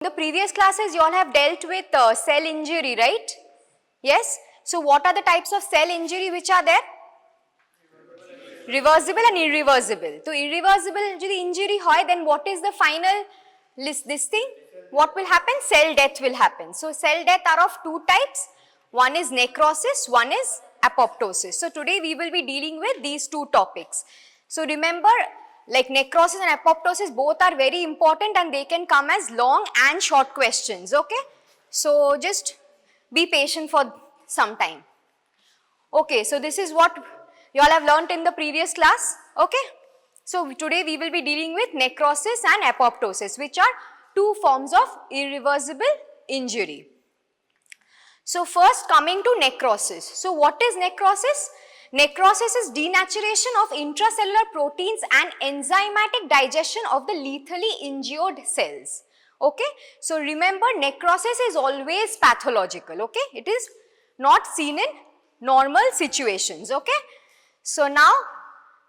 In the previous classes, you all have dealt with cell injury, right? Yes. So, what are the types of cell injury which are there? Reversible and irreversible. So, irreversible injury hoy, then what is the final list? This thing? What will happen? Cell death will happen. So, cell death are of two types. One is necrosis, one is apoptosis. So, today we will be dealing with these two topics. So, remember, like necrosis and apoptosis both are very important and they can come as long and short questions, okay? So, just be patient for some time. Okay, so this is what you all have learnt in the previous class, okay? So, today we will be dealing with necrosis and apoptosis, which are two forms of irreversible injury. So, first coming to necrosis. So, what is necrosis? Necrosis is denaturation of intracellular proteins and enzymatic digestion of the lethally injured cells. Okay? So, remember necrosis is always pathological. Okay? It is not seen in normal situations. Okay? So, now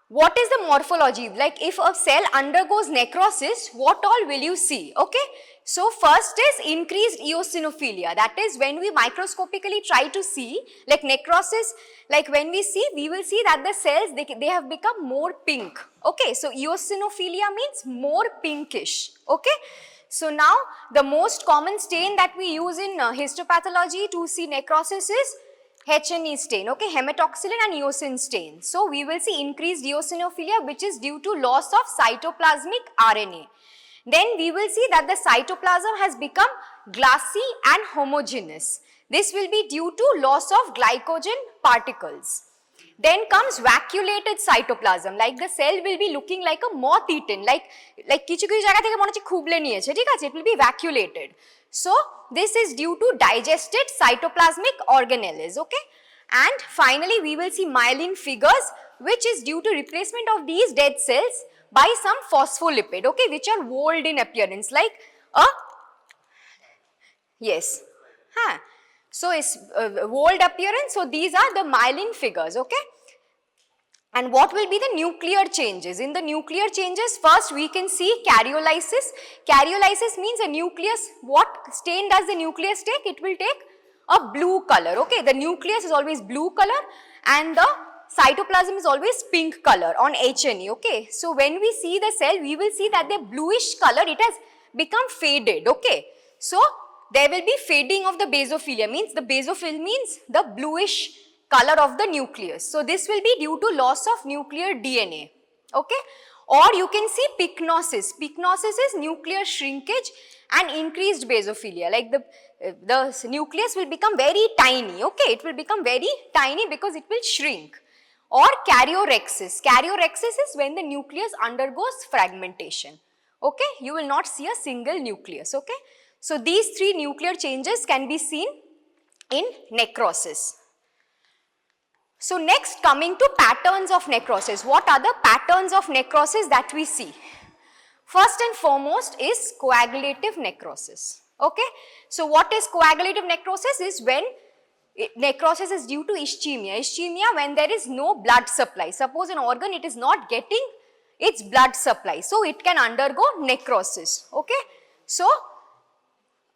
what is the morphology? Like if a cell undergoes necrosis, what all will you see? Okay? So, first is increased eosinophilia, that is when we microscopically try to see like necrosis, like when we see, we will see that the cells they have become more pink. Okay? So, eosinophilia means more pinkish. Okay? So, now the most common stain that we use in histopathology to see necrosis is H&E stain, okay, hematoxylin and eosin stain. So, we will see increased eosinophilia which is due to loss of cytoplasmic RNA. Then we will see that the cytoplasm has become glassy and homogeneous. This will be due to loss of glycogen particles. Then comes vacuolated cytoplasm, like the cell will be looking like a moth eaten, like kichu kichu jagah theke mone hocche khuble niyeche, thik ache, it will be vacuolated. So, this is due to digested cytoplasmic organelles, okay? And finally, we will see myelin figures which is due to replacement of these dead cells by some phospholipid, okay, which are walled in appearance like a, yes, so it's walled appearance, so these are the myelin figures, okay? And what will be the nuclear changes? In the nuclear changes, first we can see karyolysis. Karyolysis means a nucleus, what stain does the nucleus take? It will take a blue color, okay? The nucleus is always blue color and the cytoplasm is always pink color on H&E, okay? So, when we see the cell, we will see that the bluish color, it has become faded, okay? So, there will be fading of the basophilia, means the basophil means the bluish color of the nucleus. So, this will be due to loss of nuclear DNA, okay? Or you can see pycnosis. Pycnosis is nuclear shrinkage and increased basophilia, like the nucleus will become very tiny, okay? It will become very tiny because it will shrink. Or karyorrhexis. Karyorrhexis is when the nucleus undergoes fragmentation, okay? You will not see a single nucleus, okay? So, these three nuclear changes can be seen in necrosis. So, next coming to patterns of necrosis. What are the patterns of necrosis that we see? First and foremost is coagulative necrosis, okay? So, what is coagulative necrosis is when necrosis is due to ischemia. Ischemia when there is no blood supply. Suppose an organ it is not getting its blood supply. So, it can undergo necrosis, okay? So,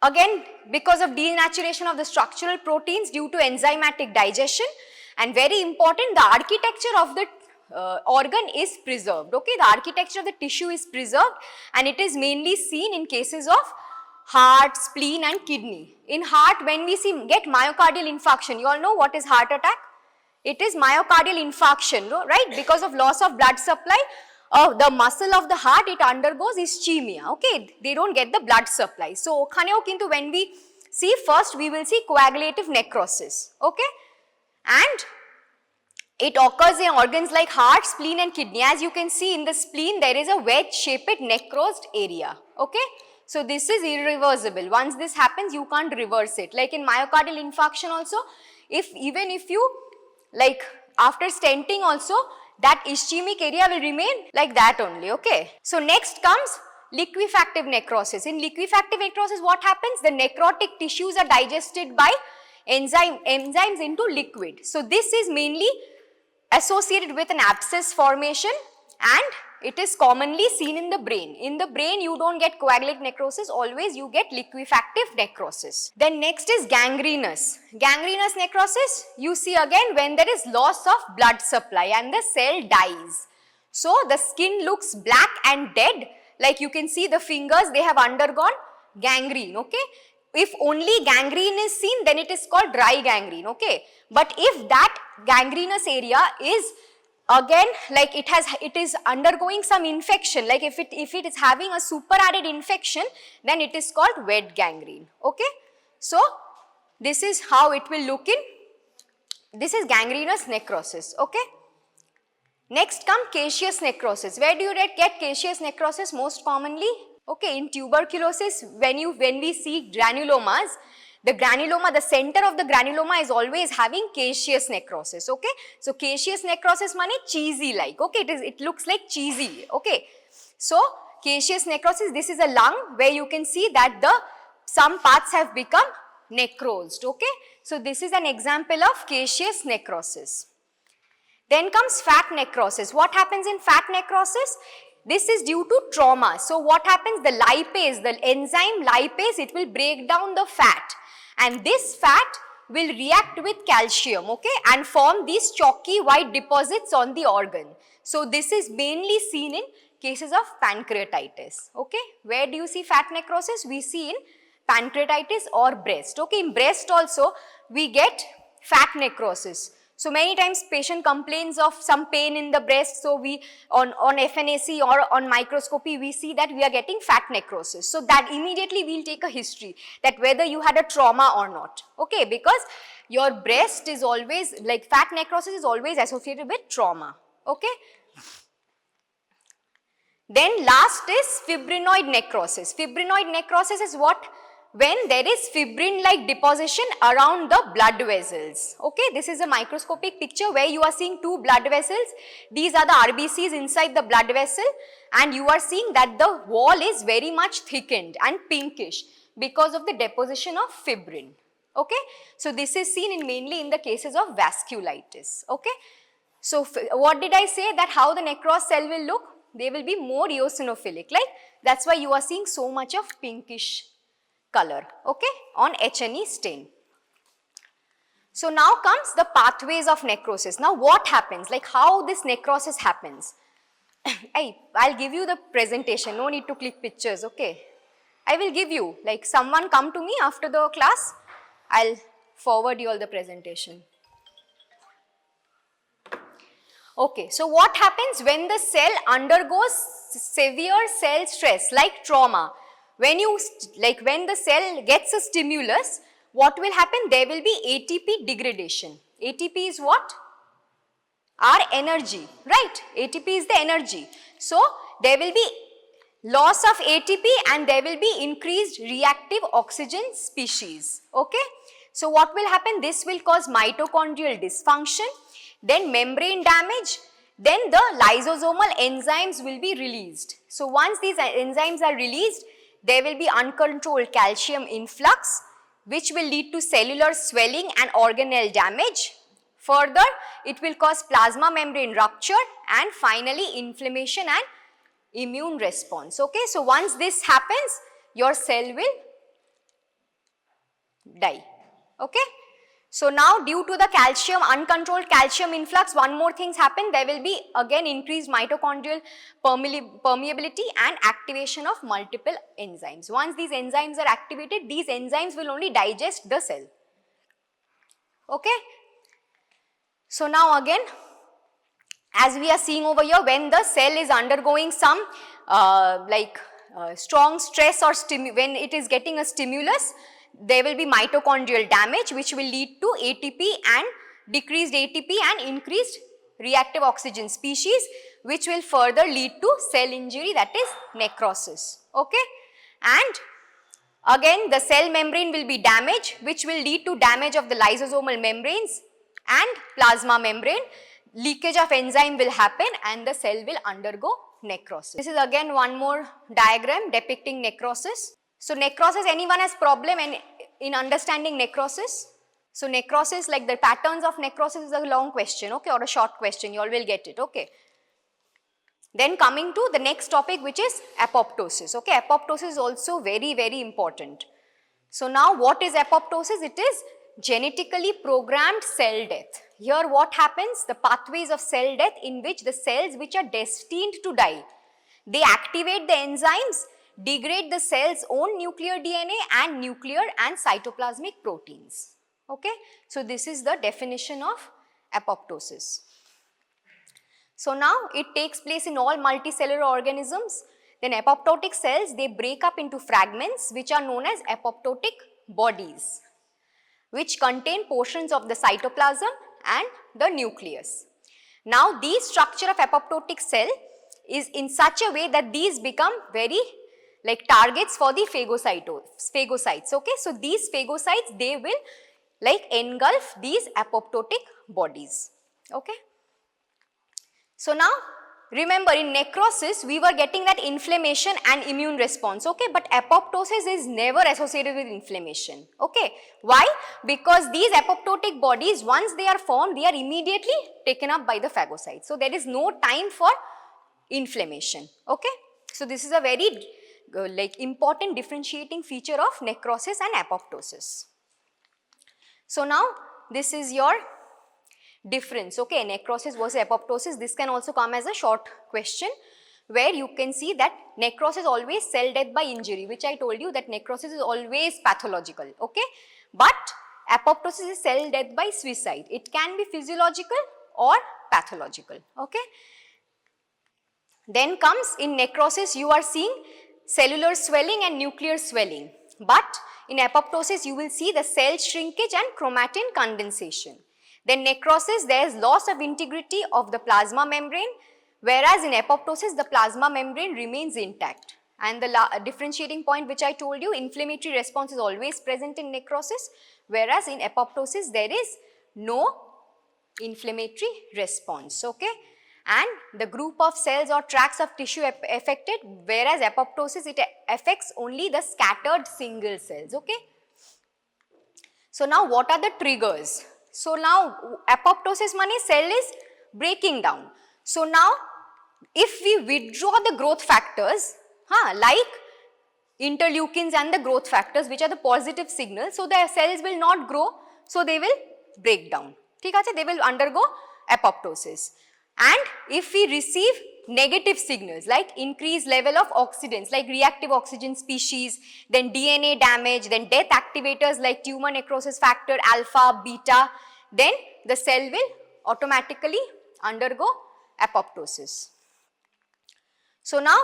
again because of denaturation of the structural proteins due to enzymatic digestion, and very important, the architecture of the organ is preserved, okay? The architecture of the tissue is preserved and it is mainly seen in cases of heart, spleen and kidney. In heart, when we get myocardial infarction, you all know what is heart attack? It is myocardial infarction, right? Because of loss of blood supply, the muscle of the heart, it undergoes ischemia, okay? They don't get the blood supply. So, when we see, first we will see coagulative necrosis, okay? And it occurs in organs like heart, spleen and kidney. As you can see in the spleen, there is a wedge-shaped necrosed area, okay? So, this is irreversible. Once this happens, you can't reverse it. Like in myocardial infarction also, even if you, like after stenting also, that ischemic area will remain like that only, okay? So, next comes liquefactive necrosis. In liquefactive necrosis, what happens? The necrotic tissues are digested by enzymes into liquid. So, this is mainly associated with an abscess formation and it is commonly seen in the brain. In the brain, you don't get coagulate necrosis, always you get liquefactive necrosis. Then next is gangrenous. Gangrenous necrosis, you see again when there is loss of blood supply and the cell dies. So the skin looks black and dead, like you can see the fingers, they have undergone gangrene, okay. If only gangrene is seen, then it is called dry gangrene, okay. But if that gangrenous area is again like it is undergoing some infection, like if it is having a superadded infection, then it is called wet gangrene, okay. So this is how it will look in, this is gangrenous necrosis, okay. Next come caseous necrosis. Where do you get caseous necrosis most commonly? Okay, in tuberculosis, when we see granulomas, the center of the granuloma is always having caseous necrosis, okay. So caseous necrosis means cheesy like, okay, it looks like cheesy, okay. So caseous necrosis, this is a lung where you can see that some parts have become necrosed, okay. So this is an example of caseous necrosis. Then comes fat necrosis. What happens in fat necrosis? This is due to trauma. So what happens? The lipase, the enzyme lipase, it will break down the fat, and this fat will react with calcium, okay, and form these chalky white deposits on the organ. So this is mainly seen in cases of pancreatitis, okay. Where do you see fat necrosis? We see in pancreatitis or breast, okay. In breast also we get fat necrosis. So many times patient complains of some pain in the breast, so we on FNAC or on microscopy we see that we are getting fat necrosis. So that immediately we will take a history that whether you had a trauma or not, okay, because your breast is always like fat necrosis is always associated with trauma, okay. Then last is fibrinoid necrosis. Fibrinoid necrosis is what? When there is fibrin like deposition around the blood vessels, okay. This is a microscopic picture where you are seeing two blood vessels. These are the RBCs inside the blood vessel, and you are seeing that the wall is very much thickened and pinkish because of the deposition of fibrin, okay. So this is seen mainly in the cases of vasculitis, okay. So what did I say, that how the necrosed cell will look? They will be more eosinophilic, like that is why you are seeing so much of pinkish color, okay, on H&E stain. So now comes the pathways of necrosis. Now what happens, like how this necrosis happens? I'll give you the presentation, no need to click pictures, okay. I will give you, like someone come to me after the class, I'll forward you all the presentation. Okay, so what happens when the cell undergoes severe cell stress like trauma? When the cell gets a stimulus, what will happen? There will be ATP degradation. ATP is what? Our energy, right? ATP is the energy. So there will be loss of ATP and there will be increased reactive oxygen species, okay. So what will happen? This will cause mitochondrial dysfunction, then membrane damage, then the lysosomal enzymes will be released. So once these enzymes are released, there will be uncontrolled calcium influx, which will lead to cellular swelling and organelle damage. Further, it will cause plasma membrane rupture and finally inflammation and immune response, okay. So once this happens, your cell will die, okay. So now due to the uncontrolled calcium influx, one more things happen, there will be again increased mitochondrial permeability and activation of multiple enzymes. Once these enzymes are activated, these enzymes will only digest the cell, okay. So now again, as we are seeing over here, when the cell is undergoing some strong stress or when it is getting a stimulus, there will be mitochondrial damage which will lead to ATP and decreased ATP and increased reactive oxygen species, which will further lead to cell injury, that is necrosis, okay. And again the cell membrane will be damaged, which will lead to damage of the lysosomal membranes and plasma membrane. Leakage of enzyme will happen and the cell will undergo necrosis. This is again one more diagram depicting necrosis. So necrosis, anyone has problem in understanding necrosis? So necrosis, like the patterns of necrosis is a long question, okay, or a short question, you all will get it, okay. Then coming to the next topic, which is apoptosis. Okay, apoptosis is also very, very important. So now what is apoptosis? It is genetically programmed cell death. Here what happens? The pathways of cell death in which the cells which are destined to die, they activate the enzymes, degrade the cell's own nuclear DNA and nuclear and cytoplasmic proteins. Okay, so this is the definition of apoptosis. So now it takes place in all multicellular organisms. Then apoptotic cells, they break up into fragments which are known as apoptotic bodies, which contain portions of the cytoplasm and the nucleus. Now these structure of apoptotic cell is in such a way that these become very like targets for the phagocytes. Okay, so these phagocytes, they will like engulf these apoptotic bodies. Okay. So now remember, in necrosis we were getting that inflammation and immune response, okay, but apoptosis is never associated with inflammation. Okay, why? Because these apoptotic bodies, once they are formed, they are immediately taken up by the phagocytes. So there is no time for inflammation. Okay, so this is a very like important differentiating feature of necrosis and apoptosis. So now this is your difference. Okay, necrosis versus apoptosis. This can also come as a short question, where you can see that necrosis is always cell death by injury, which I told you that necrosis is always pathological. Okay, but apoptosis is cell death by suicide. It can be physiological or pathological. Okay. Then comes in necrosis, you are seeing cellular swelling and nuclear swelling, but in apoptosis you will see the cell shrinkage and chromatin condensation. Then necrosis, there is loss of integrity of the plasma membrane, whereas in apoptosis the plasma membrane remains intact. And the differentiating point which I told you, inflammatory response is always present in necrosis, whereas in apoptosis there is no inflammatory response. Okay, and the group of cells or tracts of tissue affected, whereas apoptosis it affects only the scattered single cells. Okay. So now what are the triggers? So now apoptosis means cell is breaking down. So now if we withdraw the growth factors, like interleukins and the growth factors, which are the positive signals, so the cells will not grow, so they will break down. They will undergo apoptosis. And if we receive negative signals like increased level of oxidants like reactive oxygen species, then DNA damage, then death activators like tumor necrosis factor alpha, beta, then the cell will automatically undergo apoptosis. So now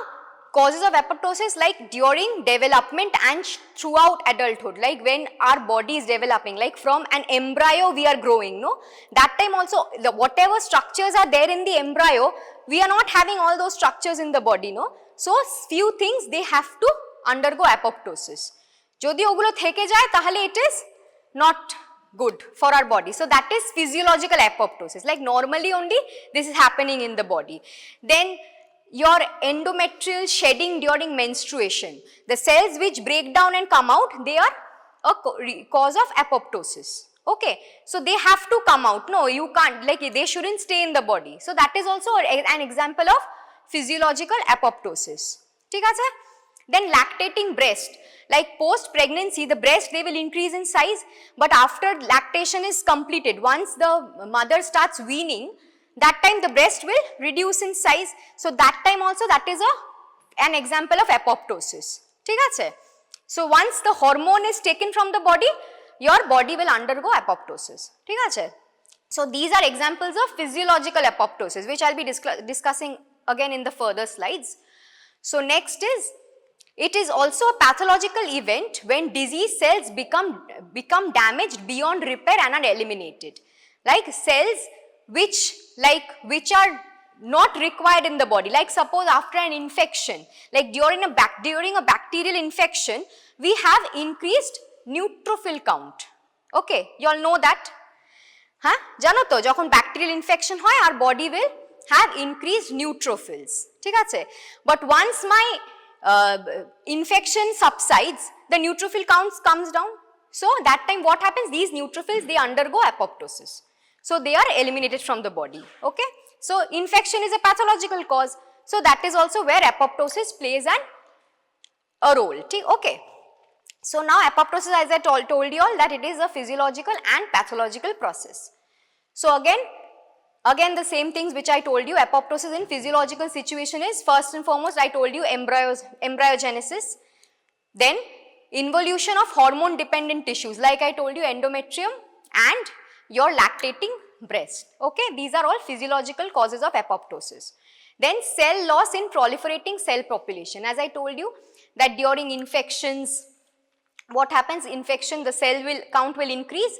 causes of apoptosis, like during development and throughout adulthood, like when our body is developing, like from an embryo we are growing, no, that time also the whatever structures are there in the embryo, we are not having all those structures in the body, no. So few things they have to undergo apoptosis. Jodi ogulo theke jay tahale it is not good for our body. So that is physiological apoptosis, like normally only this is happening in the body. Then your endometrial shedding during menstruation, the cells which break down and come out, they are a cause of apoptosis. Okay, so they have to come out. No, you can't, like they shouldn't stay in the body. So that is also an example of physiological apoptosis. Then lactating breast, like post pregnancy the breast they will increase in size, but after lactation is completed, once the mother starts weaning, that time the breast will reduce in size. So that time also that is an example of apoptosis. So once the hormone is taken from the body, your body will undergo apoptosis. So these are examples of physiological apoptosis, which I will be discussing again in the further slides. So next is, it is also a pathological event when disease cells become damaged beyond repair and are eliminated. Like cells which are not required in the body, like suppose after an infection, like during a bacterial infection, we have increased neutrophil count. Okay, you all know that? Jano to, jokhon bacterial infection hoy, our body will have increased neutrophils. But once my infection subsides, the neutrophil counts comes down. So that time what happens? These neutrophils, they undergo apoptosis. So they are eliminated from the body. Okay. So infection is a pathological cause. So that is also where apoptosis plays a role. Okay. So now apoptosis, as I told you all, that it is a physiological and pathological process. So again the same things which I told you. Apoptosis in physiological situation is, first and foremost I told you, embryogenesis, then involution of hormone dependent tissues like I told you, endometrium and your lactating breast. Okay, these are all physiological causes of apoptosis. Then cell loss in proliferating cell population, as I told you that during infections, what happens, infection, the cell count will increase,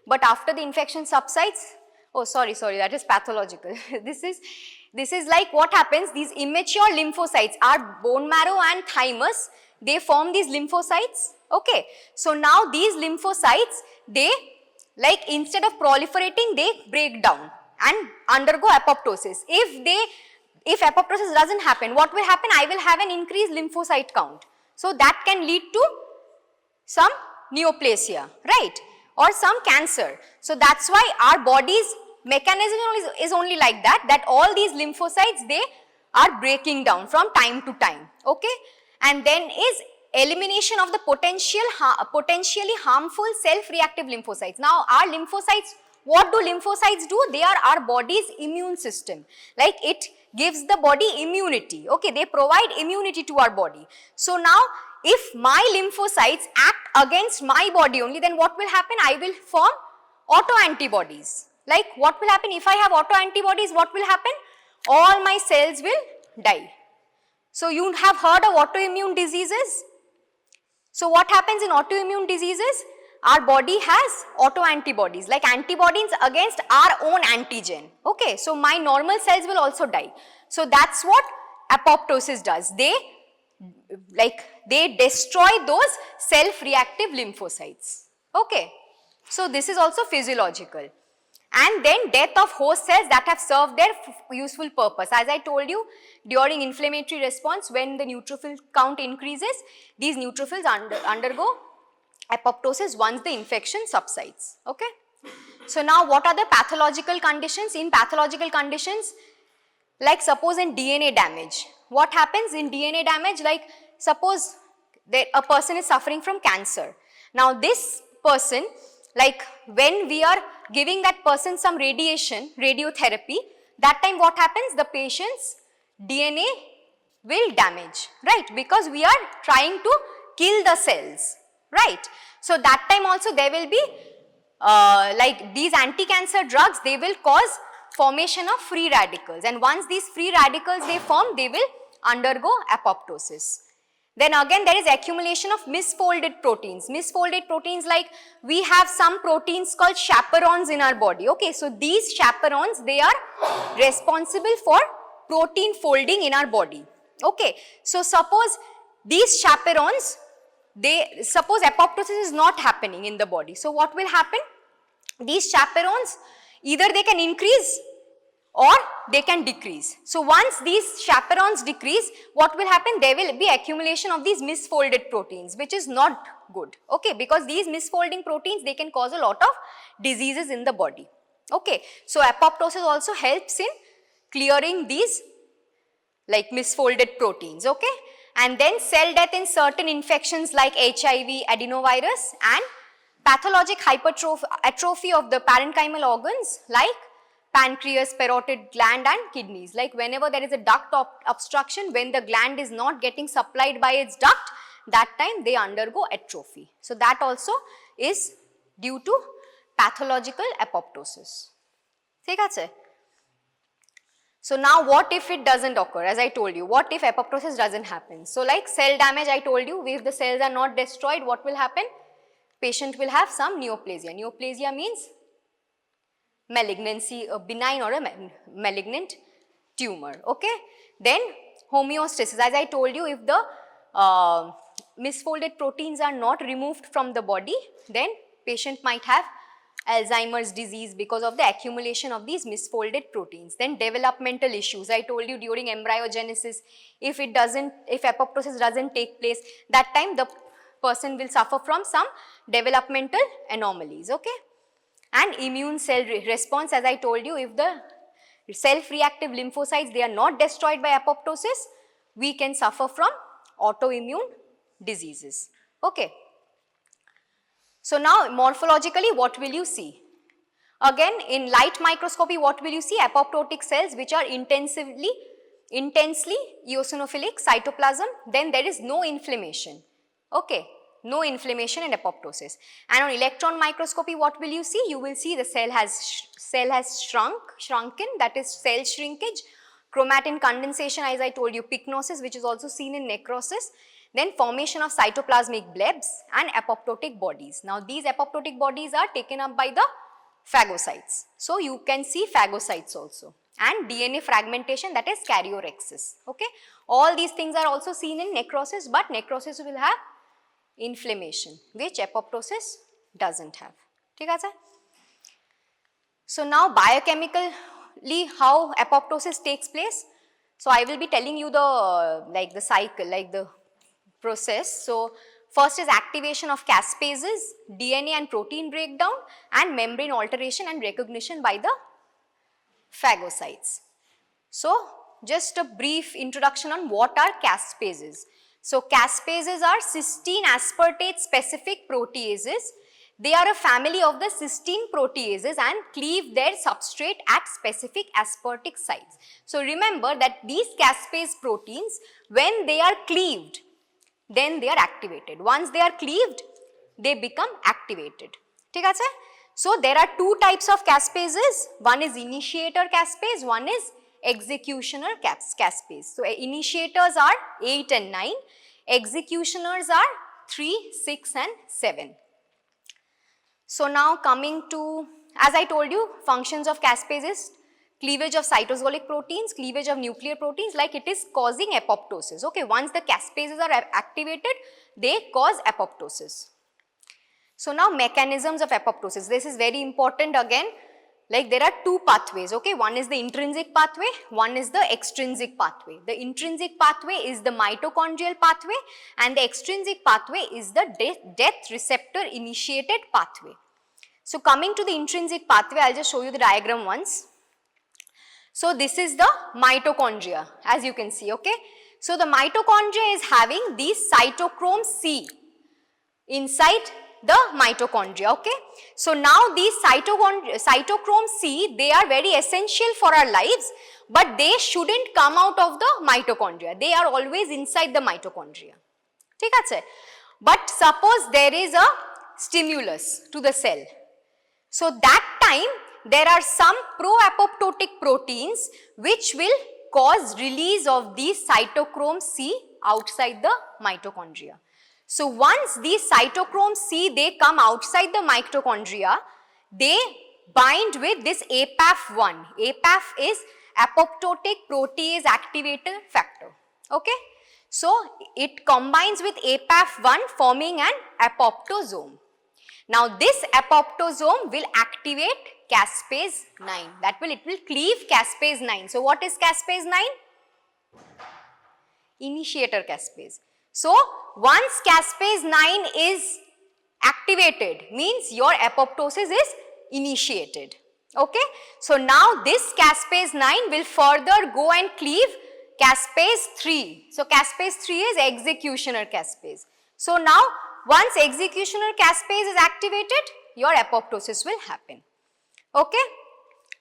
but after the infection subsides, oh sorry, that is pathological. this is like what happens, these immature lymphocytes, our bone marrow and thymus, they form these lymphocytes. Okay, so now these lymphocytes, they, like, instead of proliferating, they break down and undergo apoptosis. If apoptosis doesn't happen, what will happen? I will have an increased lymphocyte count. So that can lead to some neoplasia, right, or some cancer. So that's why our body's mechanism is only like that all these lymphocytes, they are breaking down from time to time. Okay, and then is elimination of the potentially harmful self-reactive lymphocytes. Now our lymphocytes, what do lymphocytes do? They are our body's immune system, like it gives the body immunity. Okay, they provide immunity to our body. So now if my lymphocytes act against my body only, then what will happen? I will form autoantibodies. Like what will happen if I have autoantibodies? What will happen? All my cells will die. So you have heard of autoimmune diseases. So what happens in autoimmune diseases? Our body has autoantibodies, like antibodies against our own antigen. Okay, so my normal cells will also die. So that's what apoptosis does. They destroy those self-reactive lymphocytes. Okay, so this is also physiological. And then death of host cells that have served their useful purpose. As I told you, during inflammatory response, when the neutrophil count increases, these neutrophils undergo apoptosis once the infection subsides. Okay. So now what are the pathological conditions? In pathological conditions, like suppose in DNA damage, what happens in DNA damage? Like suppose that a person is suffering from cancer. Now this person, like when we are giving that person some radiotherapy, that time what happens? The patient's DNA will damage, right? Because we are trying to kill the cells, right? So that time also there will be like these anti-cancer drugs, they will cause formation of free radicals, and once these free radicals they form, they will undergo apoptosis. Then again there is accumulation of misfolded proteins. Misfolded proteins, like we have some proteins called chaperones in our body. Okay, so these chaperones, they are responsible for protein folding in our body. Okay, so suppose these chaperones, suppose apoptosis is not happening in the body. So what will happen? These chaperones, either they can increase or they can decrease. So once these chaperones decrease, what will happen? There will be accumulation of these misfolded proteins, which is not good. Okay, because these misfolding proteins, they can cause a lot of diseases in the body. Okay, so apoptosis also helps in clearing these like misfolded proteins. Okay, and then cell death in certain infections like HIV, adenovirus, and pathologic atrophy of the parenchymal organs like pancreas, parotid gland and kidneys. Like whenever there is a duct obstruction, when the gland is not getting supplied by its duct, that time they undergo atrophy. So that also is due to pathological apoptosis. ঠিক আছে? So now what if it doesn't occur? As I told you, what if apoptosis doesn't happen? So like cell damage, I told you, if the cells are not destroyed, what will happen? Patient will have some neoplasia. Neoplasia means malignancy, a benign or a malignant tumor. Okay. Then homeostasis, as I told you, if the misfolded proteins are not removed from the body, then patient might have Alzheimer's disease because of the accumulation of these misfolded proteins. Then developmental issues, I told you during embryogenesis, if apoptosis doesn't take place, that time the person will suffer from some developmental anomalies. Okay. And immune cell response, as I told you, if the self-reactive lymphocytes, they are not destroyed by apoptosis, we can suffer from autoimmune diseases. Okay. So now morphologically, what will you see? Again, in light microscopy, what will you see? Apoptotic cells which are intensely eosinophilic cytoplasm, then there is no inflammation. Okay, no inflammation and apoptosis. And on electron microscopy, what will you see? You will see the cell has shrunken, that is cell shrinkage, chromatin condensation, as I told you, pycnosis, which is also seen in necrosis, then formation of cytoplasmic blebs and apoptotic bodies. Now these apoptotic bodies are taken up by the phagocytes. So you can see phagocytes also, and DNA fragmentation, that is karyorrhexis. Okay, all these things are also seen in necrosis, but necrosis will have inflammation, which apoptosis doesn't have. ठीक है sir? So now biochemically how apoptosis takes place. So I will be telling you the cycle, like the process. So first is activation of caspases, DNA and protein breakdown, and membrane alteration and recognition by the phagocytes. So just a brief introduction on what are caspases. So caspases are cysteine aspartate specific proteases. They are a family of the cysteine proteases and cleave their substrate at specific aspartic sites. So remember that these caspase proteins, when they are cleaved, then they are activated. Once they are cleaved, they become activated. ठीक है? So there are two types of caspases. One is initiator caspase, one is executioner caspase. So initiators are 8 and 9, executioners are 3, 6 and 7. So now coming to, as I told you, functions of caspases, cleavage of cytosolic proteins, cleavage of nuclear proteins, like it is causing apoptosis. Okay, once the caspases are activated, they cause apoptosis. So now mechanisms of apoptosis. This is very important again. Like there are two pathways, okay. One is the intrinsic pathway, one is the extrinsic pathway. The intrinsic pathway is the mitochondrial pathway and the extrinsic pathway is the death receptor initiated pathway. So coming to the intrinsic pathway, I'll just show you the diagram once. So this is the mitochondria, as you can see, okay. So the mitochondria is having the cytochrome C inside the mitochondria, okay. So now these cytochrome C, they are very essential for our lives, but they shouldn't come out of the mitochondria. They are always inside the mitochondria. ठीक है? But suppose there is a stimulus to the cell. So that time there are some pro-apoptotic proteins which will cause release of these cytochrome C outside the mitochondria. So once these cytochrome C, they come outside the mitochondria, they bind with this APAF1. APAF is apoptotic protease activator factor, okay. So it combines with APAF1 forming an apoptosome. Now this apoptosome will activate caspase 9, it will cleave caspase 9. So what is caspase 9? Initiator caspase. So once caspase 9 is activated, means your apoptosis is initiated, okay. So now this caspase 9 will further go and cleave caspase 3. So caspase 3 is executioner caspase. So now once executioner caspase is activated, your apoptosis will happen, okay.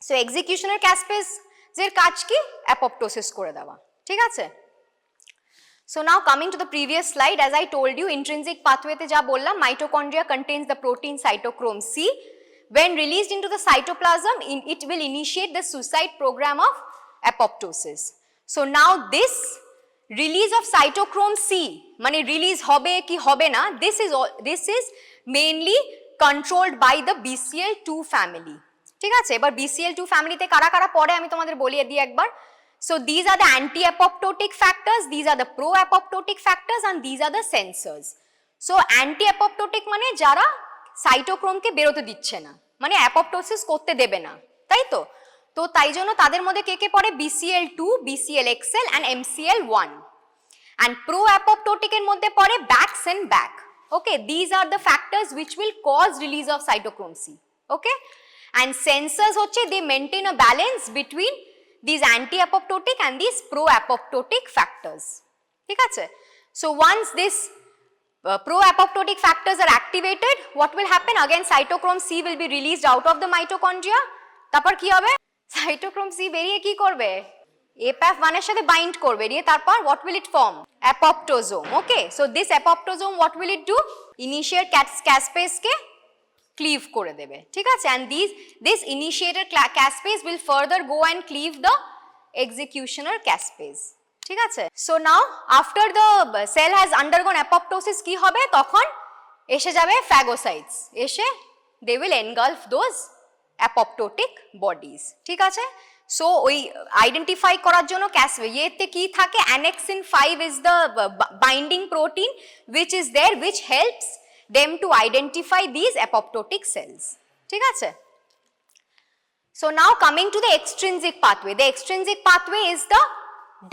So executioner caspase zer kaj ki apoptosis kore dewa, thik ache. So now coming to the previous slide, as I told you, intrinsic pathway te ja bolla, mitochondria contains the protein cytochrome C. When released into the cytoplasm, it will initiate the suicide program of apoptosis. So now this release of cytochrome C, mane release hobe ki hobe na, this is mainly controlled by the BCL2 family. ঠিক আছে, এবার BCL2 ফ্যামিলিতে কারা কারা পড়ে আমি তোমাদের বলিয়ে দিই একবার। So these are the anti-apoptotic factors, these are the pro-apoptotic factors and these are the sensors. So anti-apoptotic মানে যারা সাইটোক্রোমকে বেরোতে দিচ্ছে না, মানে অ্যাপপটোসিস করতে দেবে না, তাই তো? তো তাই জন্য তাদের মধ্যে কে কে পড়ে? BCL2, BCLXL and MCL1. And pro-apoptotic এর মধ্যে পড়ে BAX and BAC. Okay, these are the factors which will cause release of cytochrome C. Okay, and sensors হচ্ছে they maintain a balance between these anti-apoptotic and these pro-apoptotic factors. ঠিক আছে? So once this pro-apoptotic factors are activated, what will happen? Again cytochrome C will be released out of the mitochondria. তারপর কি হবে? cytochrome C বেরিয়ে কি করবে? APAF1 এর সাথে bind করবে, দিয়ে তারপর what will it form? Apoptosome. Okay, so this apoptosome what will it do? Initiate caspase K cleave করে দেবে, ঠিক আছে? And this initiator caspase will further go and cleave the executioner caspase, ঠিক আছে? So now after the cell has undergone apoptosis কি হবে? তখন এসে যাবে phagocytes, এসে they will engulf those apoptotic bodies, ঠিক আছে? So ওই আইডেন্টিফাই করার জন্য ইয়েতে কি থাকে, annexin 5 is the binding protein which is there, which helps them to identify these apoptotic cells, ঠিক আছে? So now coming to the extrinsic pathway. The extrinsic pathway is the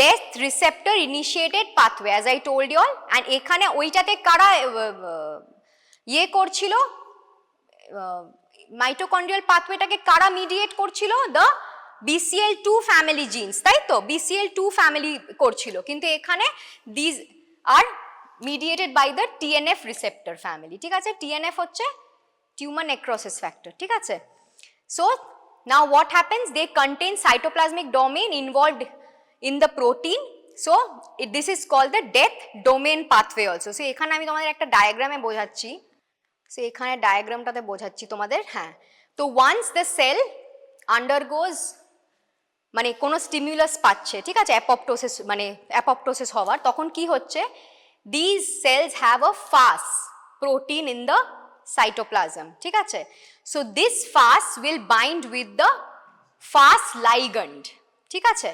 death receptor initiated pathway, as I told you all. And এখানে ওইটাতে কারা ইয়ে করছিল, mitochondrial পাথওয়েটাকে কারা mediate করছিল? the BCL2 family genes, তাই তো? BCL2 family করছিল, কিন্তু এখানে these are mediated by the TNF receptor family, ঠিক আছে? TNF হচ্ছে tumor necrosis factor, ঠিক আছে? So now what happens? They contain cytoplasmic domain involved in the protein, so this is called the death domain pathway also. So এখানে আমি তোমাদের একটা ডায়াগ্রামে বোঝাচ্ছি, so এখানে ডায়াগ্রামটাতে বোঝাচ্ছি তোমাদের, হ্যাঁ। তো once the cell undergoes মানে কোনো স্টিমুলাস পাচ্ছে, ঠিক আছে, অ্যাপপটোসিস মানে অ্যাপপটোসিস হওয়ার, তখন কি হচ্ছে? these cells have a FAS protein in the cytoplasm, ঠিক আছে? so this FAS will bind with the FAS ligand, ঠিক আছে?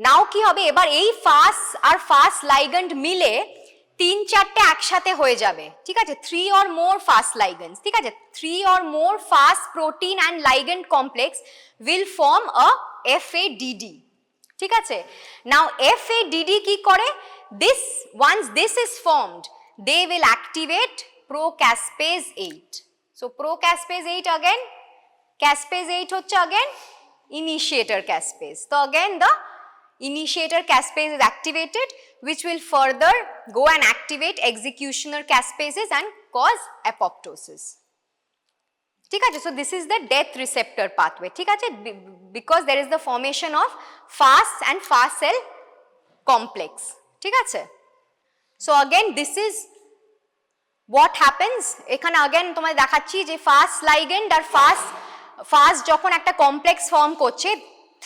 নাও কি হবে? এবার এই FAS আর FAS ligand মিলে 3-4টে একসাথে হয়ে যাবে, ঠিক আছে? 3 or more FAS ligands, ঠিক আছে? 3 or more FAS protein and ligand complex will form a FADD, ঠিক আছে? now FADD কি করে? once this is formed, they will activate procaspase 8. so procaspase 8 again, caspase 8 হচ্ছে again initiator caspase. so again the initiator caspase is activated, which will further go and activate executioner caspases and cause apoptosis, ঠিক আছে? so this is the death receptor pathway, ঠিক আছে? because there is the formation of FAS and FAS cell complex, ঠিক আছে? so again this is what happens. এখানে again তোমায় দেখাচ্ছি যে FAS ligand আর FAS যখন একটা কমপ্লেক্স ফর্ম করছে,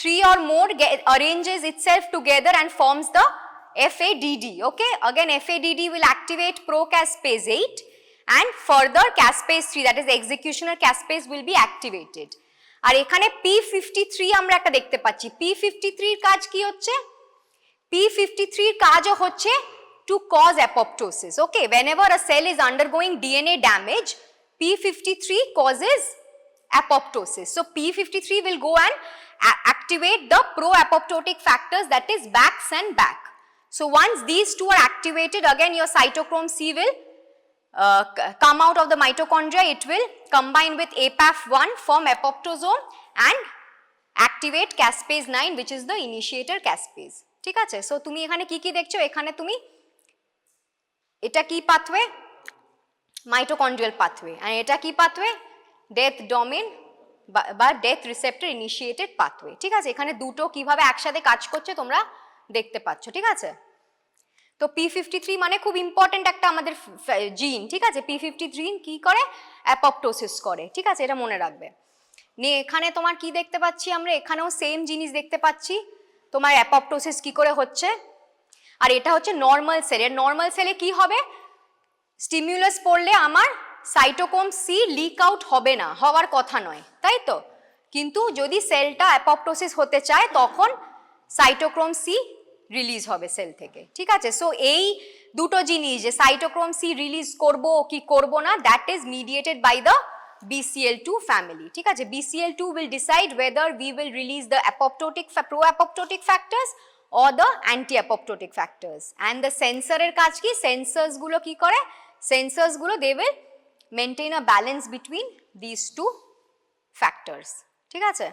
3 or more arranges itself together and forms the FADD, okay? again FADD will activate procaspase 8 and further caspase 3, that is executioner caspase will be activated. আর এখানে P53 আমরা একটা দেখতে পাচ্ছি। P53 এর কাজ কি হচ্ছে? P53 এর কাজও হচ্ছে to cause apoptosis, okay? whenever a cell is undergoing DNA damage, P53 causes apoptosis. so P53 will go and activate the pro-apoptotic factors, that is BAX and BAC. so once these two are activated, again your cytochrome C will come out of the mitochondria, it will combine with APAF1, form apoptosome and activate caspase 9, which is the initiator caspase, ঠিক আছে? so তুমি এখানে কি কি দেখছো? এখানে তুমি এটা কি পাথওয়ে? Mitochondrial pathway. আর এটা কি পাথওয়ে? ডেথ ডোমেন বা ডেথ রিসেপ্টর ইনিশিয়েটেড পাথওয়ে, ঠিক আছে? এখানে দুটো কিভাবে একসাথে কাজ করছে তোমরা দেখতে পাচ্ছ, ঠিক আছে? তো P53 মানে খুব ইম্পর্টেন্ট একটা আমাদের জিন, ঠিক আছে? P53 কি করে? অ্যাপপটোসিস করে, ঠিক আছে? এটা মনে রাখবে। নিয়ে এখানে তোমার কি দেখতে পাচ্ছি আমরা? এখানেও সেম জিনিস দেখতে পাচ্ছি, তোমার অ্যাপপটোসিস কি করে হচ্ছে। আর এটা হচ্ছে নর্মাল সেল। এর নর্মাল সেলে কি হবে? স্টিমুলাস পড়লে আমার সাইটোক্রোম সি লিক আউট হবে না, হওয়ার কথা নয়, তাই তো? কিন্তু যদি সেলটা অ্যাপপটোসিস হতে চায় তখন সাইটোক্রোম সি রিলিজ হবে সেল থেকে, ঠিক আছে? সো এই দুটো জিনিস যে সাইটোক্রোম সি রিলিজ করব কি করব না, that is mediated by the BCL2 family, ঠিক আছে? BCL2 will decide whether we will release the apoptotic pro-apoptotic factors or the anti-apoptotic factors. And the sensor এর কাজ কি? Sensors গুলো কি করে? Sensors গুলো they will maintain a balance between these two factors, ঠিক আছে?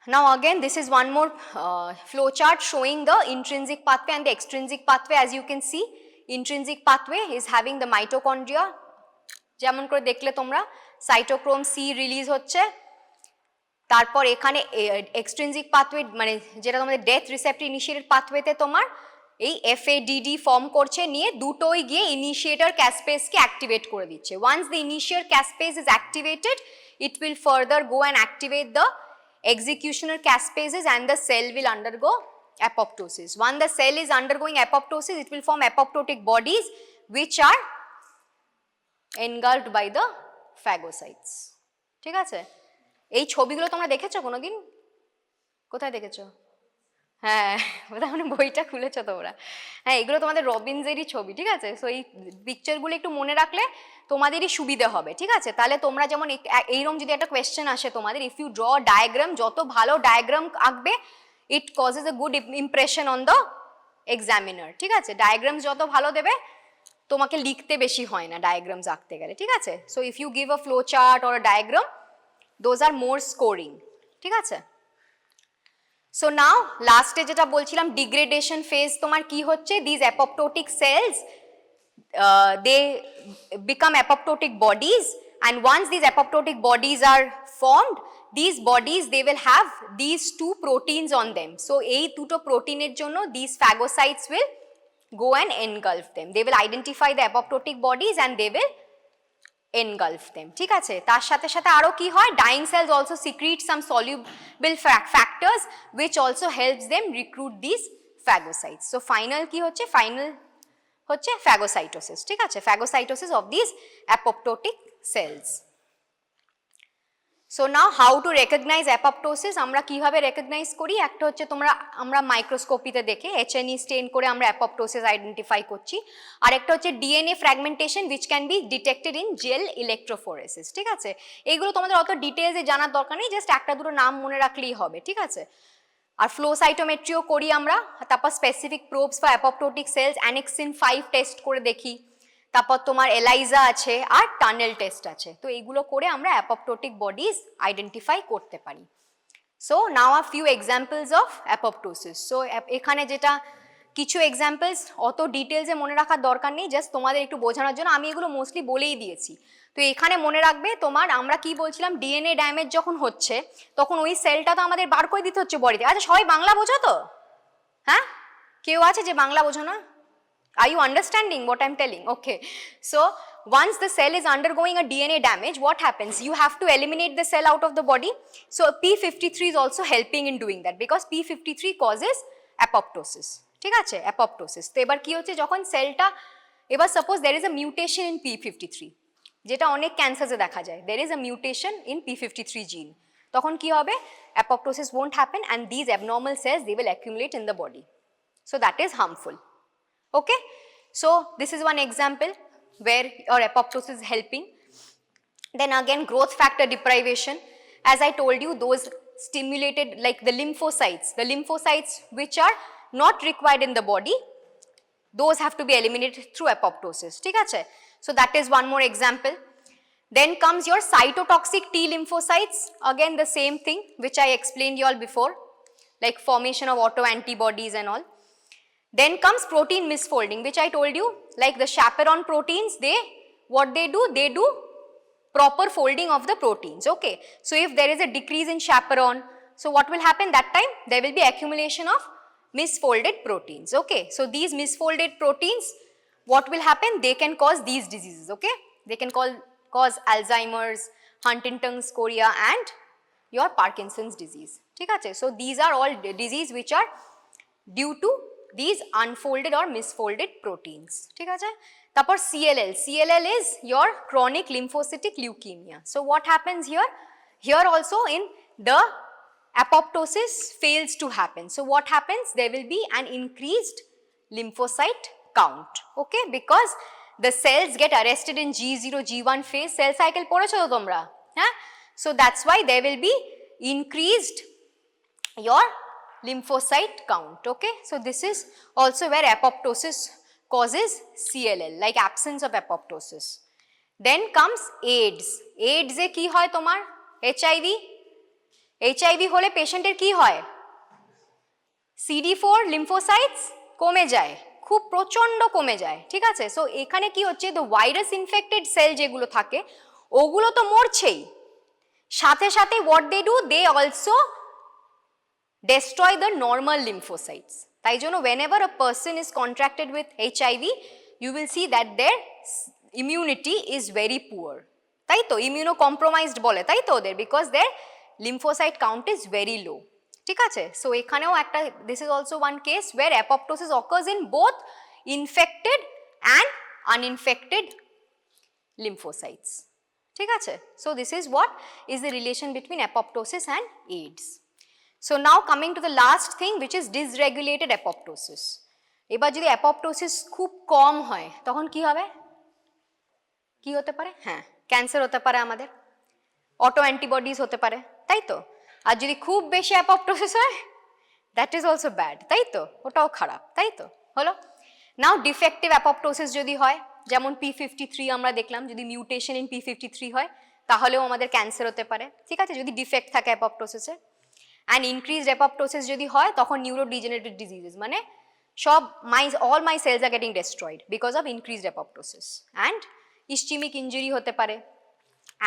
Now again this is one more flow chart showing the intrinsic pathway and the extrinsic pathway. As you can see, intrinsic pathway is having the mitochondria, যেমন করে দেখলে তোমরা cytochrome C release হচ্ছে, তারপর এখানে extrinsic pathway মানে যেটা তোমাদের ডেথ রিসেপ্টর ইনিশিয়েটেড পাথওয়েতে তোমার এই এফএডিডি ফর্ম করছে, নিয়ে দুটোই গিয়ে ইনিশিয়েটর ক্যাসপেসকে অ্যাক্টিভেট করে দিচ্ছে। Once the initiator caspase is activated, it will further go and activate the executioner caspases and the cell will undergo apoptosis. Once the cell is undergoing apoptosis, it will form apoptotic bodies which are engulfed by the phagocytes. ঠিক আছে, এই ছবিগুলো তোমরা দেখেছো কোনোদিন? কোথায় দেখেছো? হ্যাঁ, মানে বইটা খুলেছো তোমরা? হ্যাঁ, এগুলো তোমাদের রবিনসেরই ছবি, ঠিক আছে। সো এই পিকচারগুলো একটু মনে রাখলে তোমাদেরই সুবিধা হবে, ঠিক আছে। তাহলে তোমরা যেমন এইরকম যদি একটা কোয়েশ্চেন আসে তোমাদের, ইফ ইউ ড্র ডায়াগ্রাম, যত ভালো ডায়াগ্রাম আঁকবে it causes a good impression on the examiner, ঠিক আছে। ডায়াগ্রাম যত ভালো দেবে তোমাকে লিখতে বেশি হয় না ডায়াগ্রামস আঁকতে গেলে, ঠিক আছে। So if you give a flow chart or a diagram, those are more scoring, ঠিক আছে। সো নাও লাস্টে যেটা বলছিলাম ডিগ্রেডেশন ফেজ তোমার কি হচ্ছে, this apoptotic cells they become apoptotic bodies, and once these apoptotic bodies are formed, these bodies they will have these two proteins on them. So এই দুটো প্রোটিনের জন্য these phagocytes will go and engulf them. They will identify the apoptotic bodies and they will engulf them, ঠিক আছে। তার সাথে সাথে আরো কি হয়, dying cells also secrete some soluble factors which also helps them recruit these phagocytes. So final কি হচ্ছে, ফাইনাল হচ্ছে ফ্যাগোসাইটোসিস, ঠিক আছে, phagocytosis of this apoptotic cells. So now how to recognise apoptosis, আমরা কিভাবে রেকগনাইজ করি, একটা হচ্ছে আমরা মাইক্রোস্কোপিতে দেখে HNE স্টেন করে আমরা অ্যাপোপ্টোসিস আইডেন্টিফাই করছি, আর একটা হচ্ছে DNA fragmentation which can be detected in jail electrophoresis, ঠিক আছে। এইগুলো তোমাদের অত ডিটেলসে জানার দরকার নেই, জাস্ট একটা দুটো নাম মনে রাখলেই হবে, ঠিক আছে। আর ফ্লো সাইটোমেট্রিও করি আমরা, তারপর স্পেসিফিক প্রোবস ফর অ্যাপোপ্টোটিক সেলস অ্যানেক্সিন 5 টেস্ট করে দেখি, তারপর তোমার এলাইজা আছে আর টানেল টেস্ট আছে। তো এইগুলো করে আমরা অ্যাপোপ্টোটিক বডিজ আইডেন্টিফাই করতে পারি। So now a few examples of apoptosis. So এখানে যেটা কিছু এক্সাম্পলস অত ডিটেলসে মনে রাখার দরকার নেই, জাস্ট তোমাদের একটু বোঝানোর জন্য আমি এগুলো মোস্টলি বলেই দিয়েছি। তো এখানে মনে রাখবে তোমার আমরা কি বলছিলাম, ডিএনএ ড্যামেজ যখন হচ্ছে তখন ওই সেলটা তো আমাদের বার করে দিতে হচ্ছে বডিতে। আচ্ছা সবাই বাংলা বোঝো তো? হ্যাঁ, কেউ আছে যে বাংলা বোঝো না? Are you understanding what I'm telling? Okay. So once the cell is undergoing a DNA damage, what happens? You have to eliminate the cell out of the body. So P53 is also helping in doing that because P53 causes apoptosis. ঠিক আছে, apoptosis. তো এবার কি হচ্ছে, যখন সেলটা এবার suppose there is a mutation in P53, যেটা অনেক ক্যান্সারে দেখা যায়, there is a mutation in P53 gene. তখন কি হবে, apoptosis won't happen and these abnormal cells they will accumulate in the body. So that is harmful. Okay, so this is one example where your apoptosis is helping. Then again growth factor deprivation, as I told you, those stimulated like the lymphocytes which are not required in the body, those have to be eliminated through apoptosis, ঠিক আছে। So that is one more example. Then comes your cytotoxic T lymphocytes, again the same thing which I explained you all before, like formation of auto antibodies and all. Then comes protein misfolding, which I told you, like the chaperone proteins, what they do proper folding of the proteins, okay. So if there is a decrease in chaperone, so what will happen that time, there will be accumulation of misfolded proteins, okay. So these misfolded proteins, what will happen, they can cause these diseases, okay. They can cause Alzheimer's, Huntington's chorea and your Parkinson's disease, ঠিক আছে। So these are all disease which are due to these unfolded or misfolded proteins, ঠিক আছে। তারপর CLL is your chronic lymphocytic leukemia. So what happens here also in the apoptosis fails to happen. So what happens, there will be an increased lymphocyte count, okay, because the cells get arrested in G0 G1 phase, cell cycle পড়েছো তো তোমরা, হ্যাঁ। So that's why there will be increased your lymphocyte count, okay. So this is also where apoptosis causes CLL, like absence of apoptosis. Then comes AIDS. AIDS এ কি হয় তোমার, HIV, HIV হলে পেশেন্টের কি হয়? CD4 লিম্ফোসাইটস কমে যায়, খুব প্রচন্ড কমে যায়, ঠিক আছে? সো এখানে কি হচ্ছে, দ্য ভাইরাস ইনফেক্টেড সেল যেগুলো থাকে ওগুলো তো মরছেই, সাথে সাথে what they do, they also destroy the normal lymphocytes. তাই জন্য whenever a person is contracted with HIV, you will see that their immunity is very poor. তাই তো immunocompromised বলে, তাই তো ওদের, because their lymphocyte count is very low. ঠিক আছে? So এখানেও একটা, this is also one case where apoptosis occurs in both infected and uninfected lymphocytes. ঠিক আছে? So this is what is the relation between apoptosis and AIDS. So now coming to the last thing, which is dysregulated apoptosis. এবার যদি apoptosis খুব কম হয় তখন কি হবে? কি হতে পারে? হ্যাঁ, ক্যান্সার হতে পারে আমাদের, অটো অ্যান্টিবডিজ হতে পারে, তাই তো? আর যদি খুব বেশি apoptosis হয়, দ্যাট ইজ অলসো ব্যাড, তাই তো? ওটাও খারাপ, তাই তো? হলো। নাও ডিফেক্টিভ apoptosis যদি হয়, যেমন P53 আমরা দেখলাম, যদি মিউটেশন ইন P53 হয় তাহলেও আমাদের ক্যান্সার হতে পারে, ঠিক আছে, যদি ডিফেক্ট থাকে apoptosis-এ। অ্যান্ড ইনক্রিজড apoptosis যদি হয় তখন নিউরোডিজেনারেটিভ ডিজিজেস, মানে সব all my cells are getting destroyed because of increased apoptosis, and ischemic injury হতে পারে,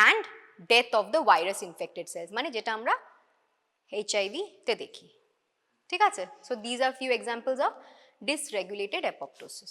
and death of the virus infected cells, মানে যেটা আমরা HIV তে দেখি, ঠিক আছে? So these are few examples of dysregulated apoptosis.